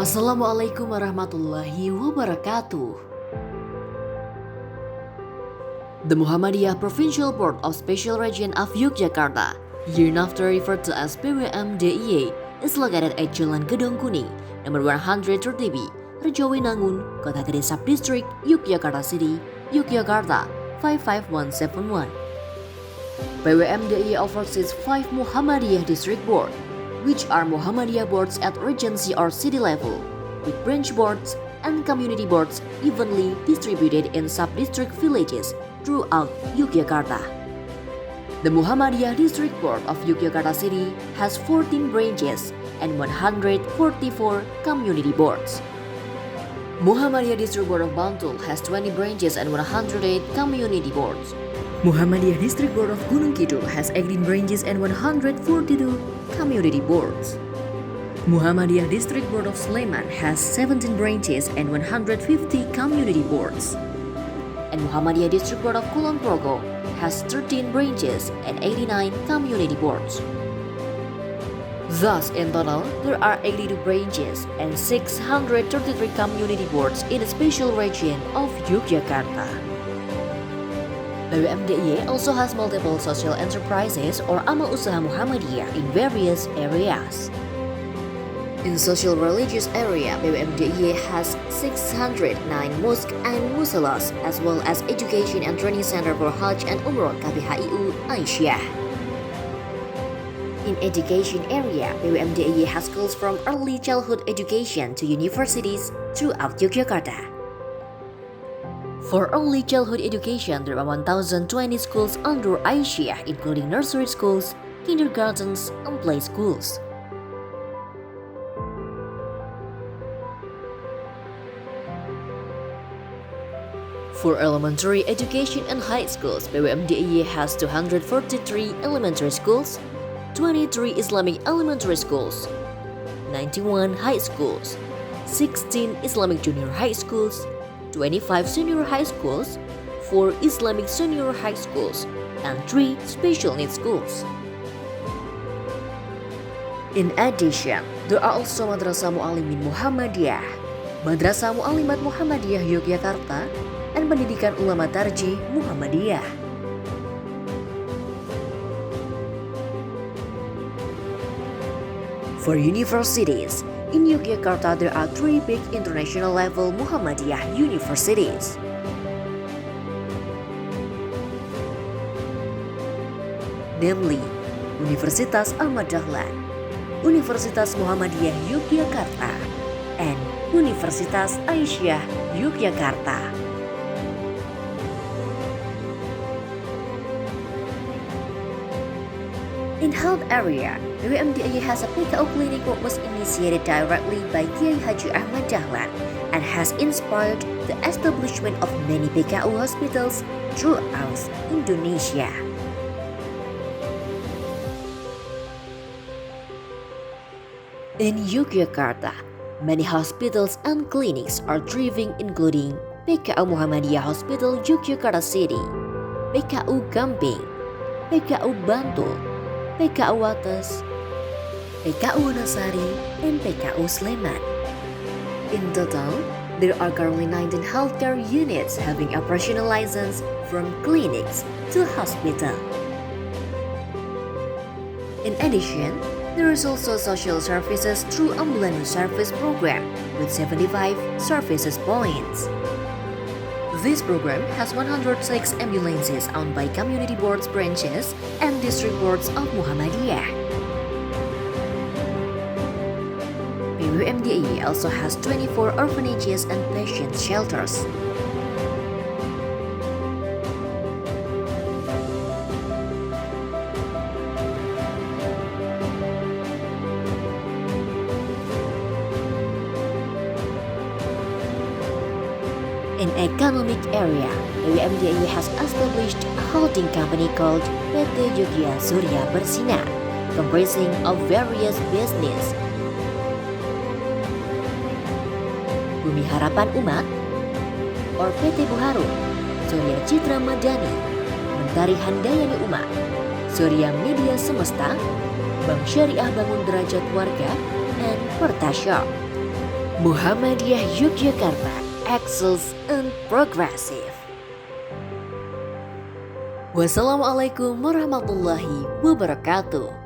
Assalamualaikum warahmatullahi wabarakatuh. The Muhammadiyah Provincial Board of Special Region of Yogyakarta, hereafter referred to as pwmdiy, is located at Jalan Gedong Kuning, number 130B, Rejowinangun, Kota Gede Subdistrict, Yogyakarta City, Yogyakarta 55171. pwmdiy oversees 5 Muhammadiyah District Board, which are Muhammadiyah boards at regency or city level, with branch boards and community boards evenly distributed in sub-district villages throughout Yogyakarta. The Muhammadiyah District Board of Yogyakarta City has 14 branches and 144 community boards. Muhammadiyah District Board of Bantul has 20 branches and 108 community boards. Muhammadiyah District Board of Gunung Kidul has 18 branches and 142 community boards. Muhammadiyah District Board of Sleman has 17 branches and 150 community boards. And Muhammadiyah District Board of Kulon Progo has 13 branches and 89 community boards. Thus, in total, there are 82 branches and 633 community boards in the special region of Yogyakarta. pwmdiy also has multiple social enterprises or amal usaha Muhammadiyah in various areas. In social religious area, pwmdiy has 609 mosques and musallas, as well as education and training center for Hajj and Umroh KBHIU Aisyah. In education area, pwmdiy has schools from early childhood education to universities throughout Yogyakarta. For early childhood education, there are 1,020 schools under Aisyah, including nursery schools, kindergartens, and play schools. For elementary education and high schools, pwmdiy has 243 elementary schools, 23 Islamic elementary schools, 91 high schools, 16 Islamic junior high schools, 25 senior high schools, 4 Islamic senior high schools, and 3 special needs schools. In addition, there are also Madrasah Muallimin Muhammadiyah, Madrasah Muallimat Muhammadiyah Yogyakarta, dan Pendidikan Ulama Tarjih Muhammadiyah. For universities, in Yogyakarta there are 3 big international level Muhammadiyah universities. Namely, Universitas Ahmad Dahlan, Universitas Muhammadiyah Yogyakarta, and Universitas Aisyah Yogyakarta. In health area, pwmdiy has a PKU clinic that was initiated directly by Kiai Haji Ahmad Dahlan and has inspired the establishment of many PKU hospitals throughout Indonesia. In Yogyakarta, many hospitals and clinics are thriving, including PKU Muhammadiyah Hospital Yogyakarta City, PKU Gamping, PKU Bantul, PKU Wates, PKU Nasari, and PKU Sleman. In total, there are currently 19 healthcare units having operational license from clinics to hospital. In addition, there is also social services through ambulance service program with 75 services points. This program has 106 ambulances owned by community boards branches and district boards of Muhammadiyah. pwmdiy also has 24 orphanages and patient shelters. In economic area, pwmdiy has established a holding company called PT Yogya Surya Bersinar, comprising of various business. Bumi Harapan Umat, or PT Buharum, Surya Citra Madani, Mentari Handayani Umat, Surya Media Semesta, Bank Syariah Bangun Derajat Warga, and Pertasya. Muhammadiyah Yogyakarta excels and progressive. Wassalamualaikum warahmatullahi wabarakatuh.